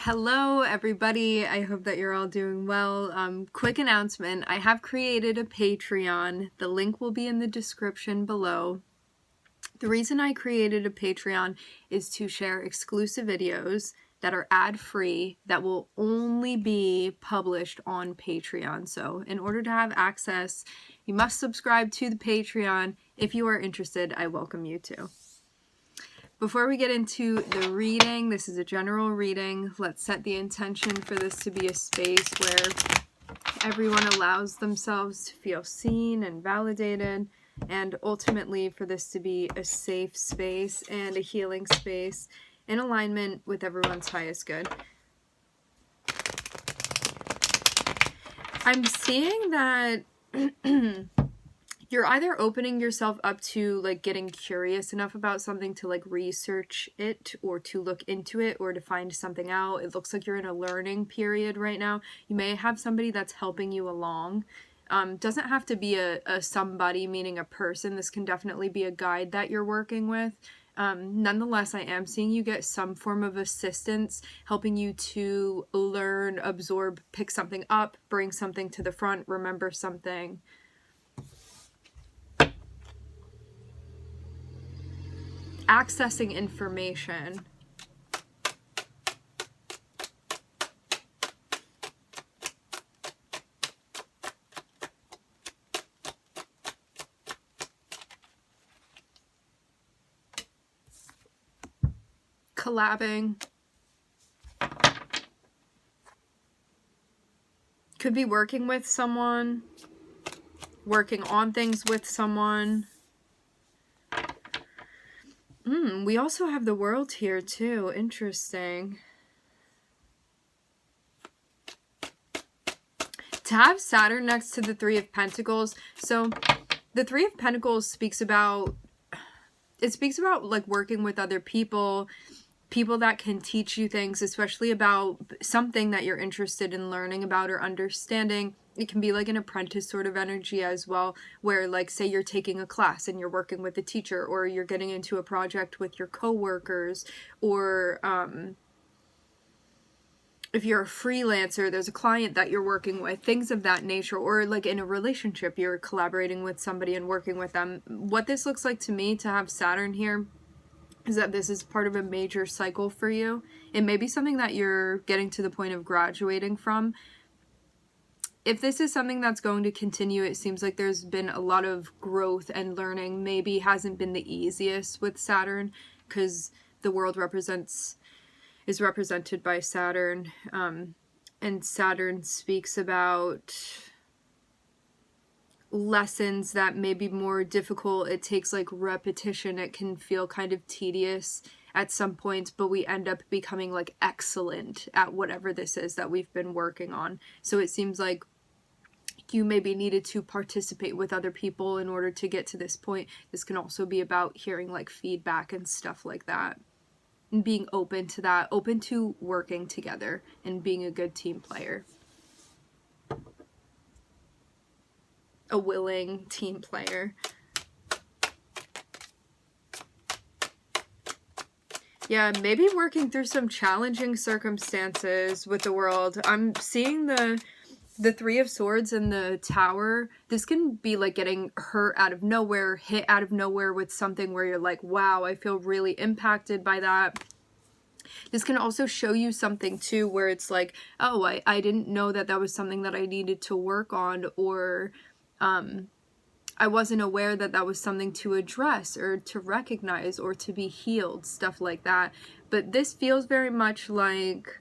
Hello everybody, I hope that you're all doing well. Quick announcement, I have created a Patreon. The link will be in the description below. The reason I created a Patreon is to share exclusive videos that are ad-free that will only be published on Patreon. So in order to have access, you must subscribe to the Patreon. If you are interested, I welcome you to. Before we get into the reading, this is a general reading. Let's set the intention for this to be a space where everyone allows themselves to feel seen and validated, and ultimately for this to be a safe space and a healing space in alignment with everyone's highest good. I'm seeing that you're either opening yourself up to like getting curious enough about something to like research it or to look into it or to find something out. It looks like you're in a learning period right now. You may have somebody that's helping you along. Doesn't have to be a somebody, meaning a person. This can definitely be a guide that you're working with. Nonetheless, I am seeing you get some form of assistance, helping you to learn, absorb, pick something up, bring something to the front, remember something. Accessing information. Collabing. Could be working with someone, working on things with someone. We also have the world here too. Interesting. To have Saturn next to the Three of Pentacles. So the Three of Pentacles speaks about like working with other people, people that can teach you things, especially about something that you're interested in learning about or understanding. It can be like an apprentice sort of energy as well, where like say you're taking a class and you're working with a teacher, or you're getting into a project with your coworkers, or if you're a freelancer, there's a client that you're working with, things of that nature, or like in a relationship, you're collaborating with somebody and working with them. What this looks like to me to have Saturn here is that this is part of a major cycle for you. It may be something that you're getting to the point of graduating from. If this is something that's going to continue, it seems like there's been a lot of growth and learning. Maybe hasn't been the easiest with Saturn because the world is represented by Saturn. And Saturn speaks about lessons that may be more difficult. It takes like repetition. It can feel kind of tedious at some points, but we end up becoming like excellent at whatever this is that we've been working on. So it seems like you maybe needed to participate with other people in order to get to this point. This can also be about hearing like feedback and stuff like that, and being open to that, open to working together and being a good team player. A willing team player. Yeah, maybe working through some challenging circumstances with the world. I'm seeing the Three of Swords and the Tower. This can be like getting hurt out of nowhere, hit out of nowhere with something where you're like, wow, I feel really impacted by that. This can also show you something too where it's like, oh, I didn't know that that was something that I needed to work on, or I wasn't aware that that was something to address or to recognize or to be healed, stuff like that. But this feels very much like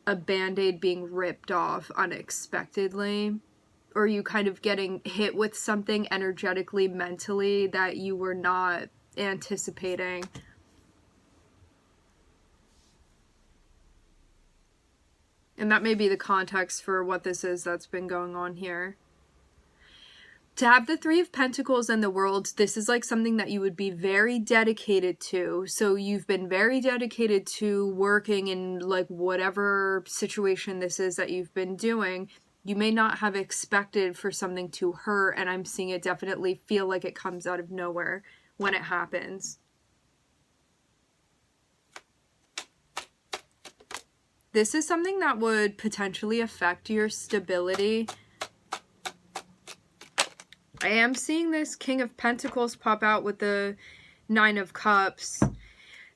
a band-aid being ripped off unexpectedly, or you kind of getting hit with something energetically, mentally that you were not anticipating. And that may be the context for what this is that's been going on here. To have the Three of Pentacles and the World, this is like something that you would be very dedicated to. So you've been very dedicated to working in like whatever situation this is that you've been doing. You may not have expected for something to hurt, and I'm seeing it definitely feel like it comes out of nowhere when it happens. This is something that would potentially affect your stability. I am seeing this King of Pentacles pop out with the Nine of Cups.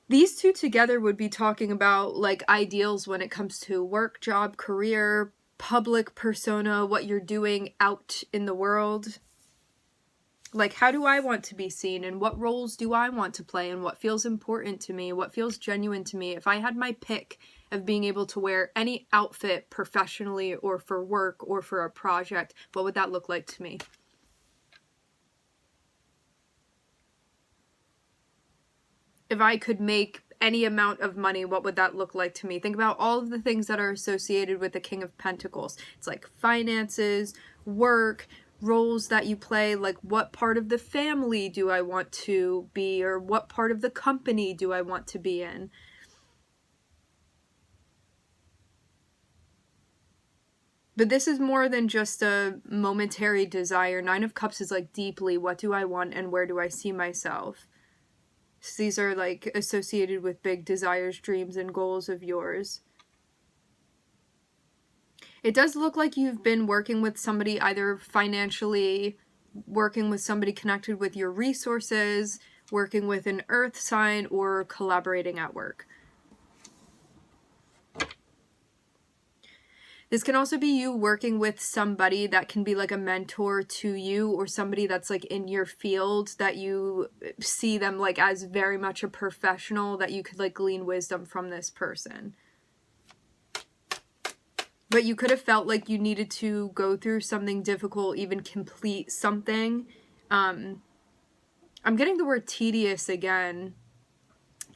These two together would be talking about like ideals when it comes to work, job, career, public persona, what you're doing out in the world. Like, how do I want to be seen, and what roles do I want to play, and what feels important to me, what feels genuine to me? If I had my pick of being able to wear any outfit professionally or for work or for a project, what would that look like to me? If I could make any amount of money, what would that look like to me? Think about all of the things that are associated with the King of Pentacles. It's like finances, work, roles that you play, like what part of the family do I want to be, or what part of the company do I want to be in? But this is more than just a momentary desire. Nine of Cups is like deeply, what do I want and where do I see myself? So these are like associated with big desires, dreams, and goals of yours. It does look like you've been working with somebody, either financially, working with somebody connected with your resources, working with an earth sign, or collaborating at work. This can also be you working with somebody that can be like a mentor to you, or somebody that's like in your field that you see them like as very much a professional, that you could like glean wisdom from this person. But you could have felt like you needed to go through something difficult, even complete something. I'm getting the word tedious again.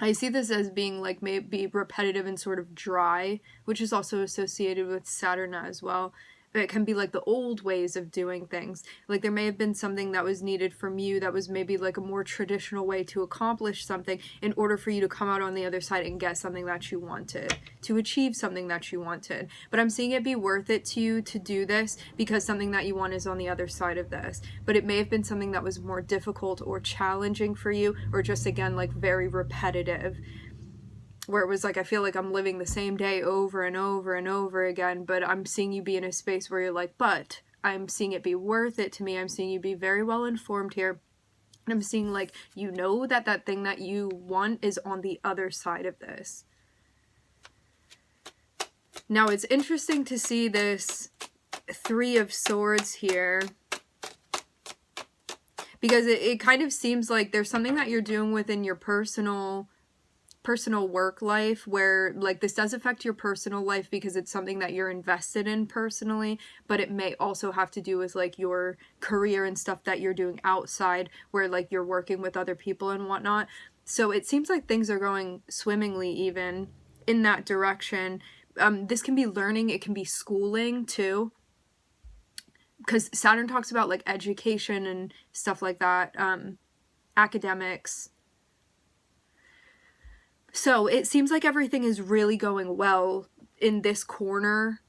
I see this as being like maybe repetitive and sort of dry, which is also associated with Saturn as well. It can be like the old ways of doing things. Like there may have been something that was needed from you that was maybe like a more traditional way to accomplish something in order for you to come out on the other side and get something that you wanted, to achieve something that you wanted. But I'm seeing it be worth it to you to do this because something that you want is on the other side of this. But it may have been something that was more difficult or challenging for you, or just again like very repetitive, where it was like, I feel like I'm living the same day over and over and over again, but I'm seeing you be in a space where you're like, but I'm seeing it be worth it to me. I'm seeing you be very well informed here. And I'm seeing like, you know that that thing that you want is on the other side of this. Now it's interesting to see this Three of Swords here, because it kind of seems like there's something that you're doing within your personal work life where like this does affect your personal life because it's something that you're invested in personally, but it may also have to do with like your career and stuff that you're doing outside where like you're working with other people and whatnot. So it seems like things are going swimmingly even in that direction. This can be learning, it can be schooling too, because Saturn talks about like education and stuff like that, academics. So it seems like everything is really going well in this corner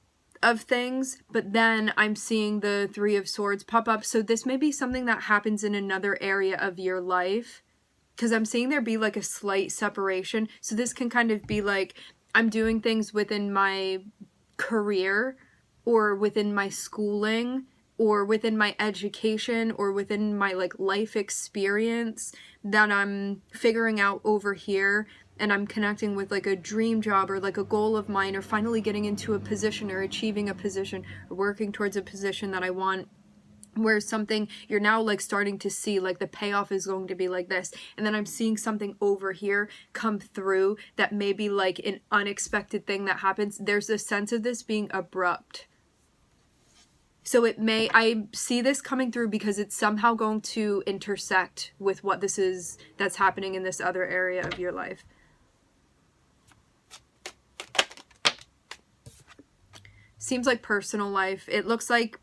of things, but then I'm seeing the Three of Swords pop up. So this may be something that happens in another area of your life, because I'm seeing there be like a slight separation. So this can kind of be like, I'm doing things within my career or within my schooling or within my education or within my like life experience that I'm figuring out over here. And I'm connecting with like a dream job or like a goal of mine, or finally getting into a position or achieving a position or working towards a position that I want, where something you're now like starting to see like the payoff is going to be like this. And then I'm seeing something over here come through that may be like an unexpected thing that happens. There's a sense of this being abrupt. So I see this coming through because it's somehow going to intersect with what this is that's happening in this other area of your life. Seems like personal life. It looks like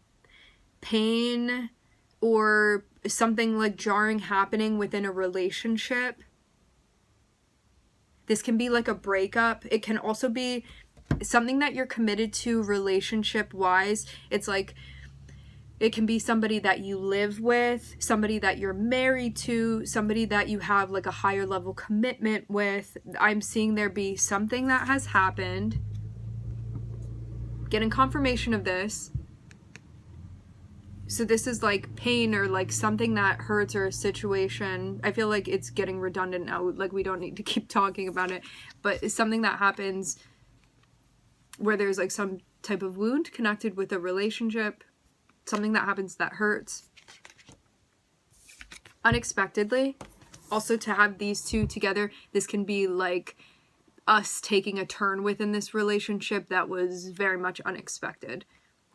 pain or something like jarring happening within a relationship. This can be like a breakup. It can also be something that you're committed to relationship wise. It's like it can be somebody that you live with, somebody that you're married to, somebody that you have like a higher level commitment with. I'm seeing there be something that has happened getting confirmation of this. So this is like pain or like something that hurts or a situation. I feel like it's getting redundant now. Like we don't need to keep talking about it. But it's something that happens where there's like some type of wound connected with a relationship. Something that happens that hurts unexpectedly. Also, to have these two together, this can be like us taking a turn within this relationship that was very much unexpected.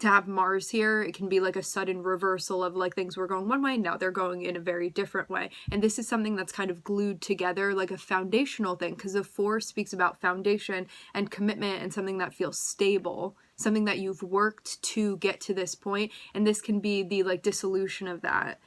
To have Mars here, it can be like a sudden reversal of like things were going one way, now they're going in a very different way. And this is something that's kind of glued together, like a foundational thing, because the 4 speaks about foundation and commitment and something that feels stable, something that you've worked to get to this point. And this can be the like dissolution of that.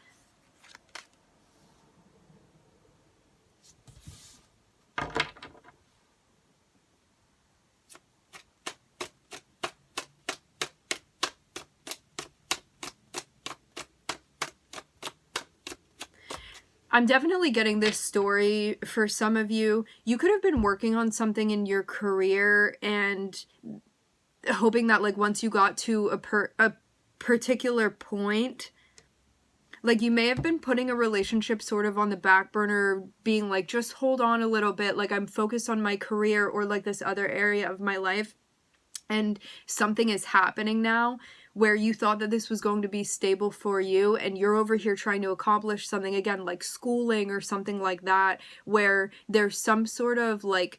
I'm definitely getting this story for some of you. You could have been working on something in your career and hoping that like once you got to a particular point, like you may have been putting a relationship sort of on the back burner, being like, just hold on a little bit, like I'm focused on my career or like this other area of my life. And something is happening now where you thought that this was going to be stable for you, and you're over here trying to accomplish something, again, like schooling or something like that, where there's some sort of like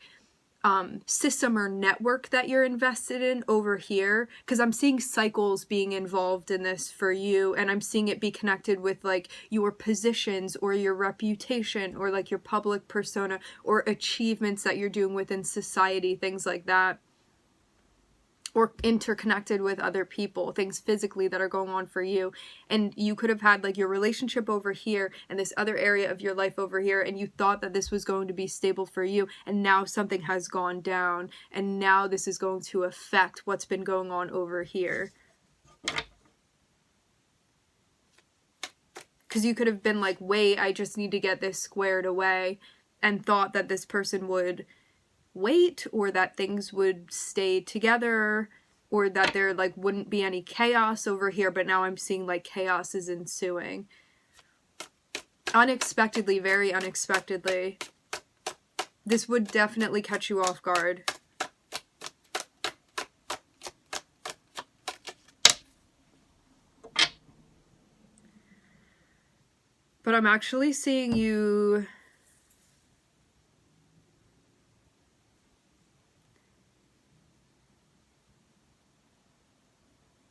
system or network that you're invested in over here, because I'm seeing cycles being involved in this for you, and I'm seeing it be connected with like your positions or your reputation or like your public persona or achievements that you're doing within society, things like that. Or interconnected with other people, things physically that are going on for you. And you could have had like your relationship over here and this other area of your life over here, and you thought that this was going to be stable for you, and now something has gone down, and now this is going to affect what's been going on over here. Because you could have been like, wait, I just need to get this squared away, and thought that this person would wait, or that things would stay together, or that there like wouldn't be any chaos over here. But now I'm seeing like chaos is ensuing unexpectedly, very unexpectedly. This would definitely catch you off guard. But I'm actually seeing you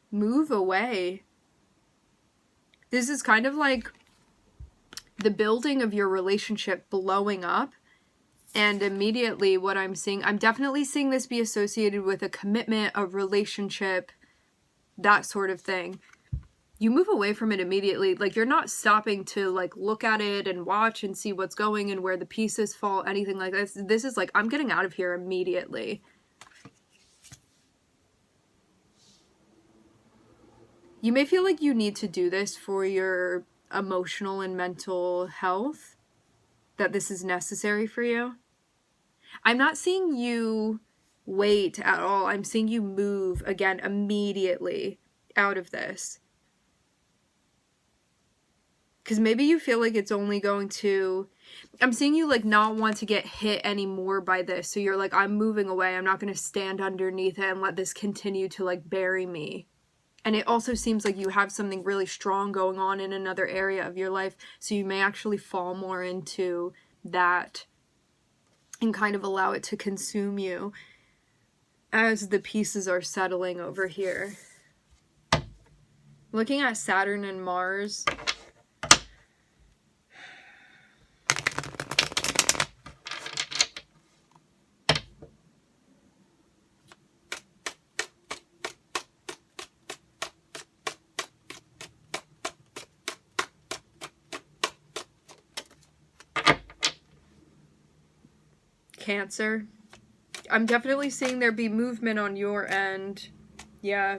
move away. This is kind of like the building of your relationship blowing up, and immediately what I'm seeing, I'm definitely seeing this be associated with a commitment, a relationship, that sort of thing. You move away from it immediately. Like you're not stopping to like look at it and watch and see what's going and where the pieces fall, anything like this. This is like, I'm getting out of here immediately. You may feel like you need to do this for your emotional and mental health, that this is necessary for you. I'm not seeing you wait at all. I'm seeing you move again immediately out of this. Because maybe you feel like it's only going to, I'm seeing you like not want to get hit anymore by this. So you're like, I'm moving away. I'm not going to stand underneath it and let this continue to like bury me. And it also seems like you have something really strong going on in another area of your life. So you may actually fall more into that and kind of allow it to consume you as the pieces are settling over here. Looking at Saturn and Mars, Cancer. I'm definitely seeing there be movement on your end. Yeah.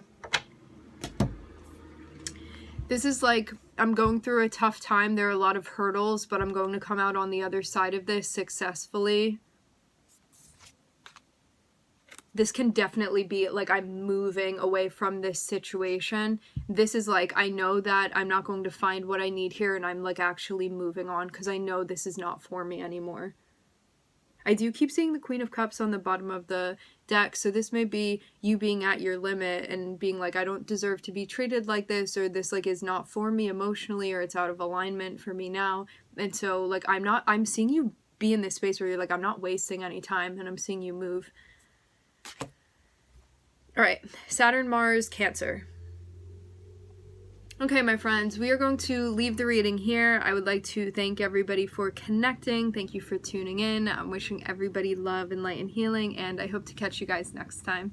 This is like, I'm going through a tough time. There are a lot of hurdles, but I'm going to come out on the other side of this successfully. this can definitely be like I'm moving away from this situation. This is like, I know that I'm not going to find what I need here, and I'm like actually moving on because I know this is not for me anymore. I do keep seeing the Queen of Cups on the bottom of the deck, so this may be you being at your limit and being like, I don't deserve to be treated like this, or this like is not for me emotionally, or it's out of alignment for me now. And so like I'm seeing you be in this space where you're like, I'm not wasting any time, and I'm seeing you move. All right, Saturn, Mars, Cancer. Okay, my friends, we are going to leave the reading here. I would like to thank everybody for connecting. Thank you for tuning in. I'm wishing everybody love and light and healing, and I hope to catch you guys next time.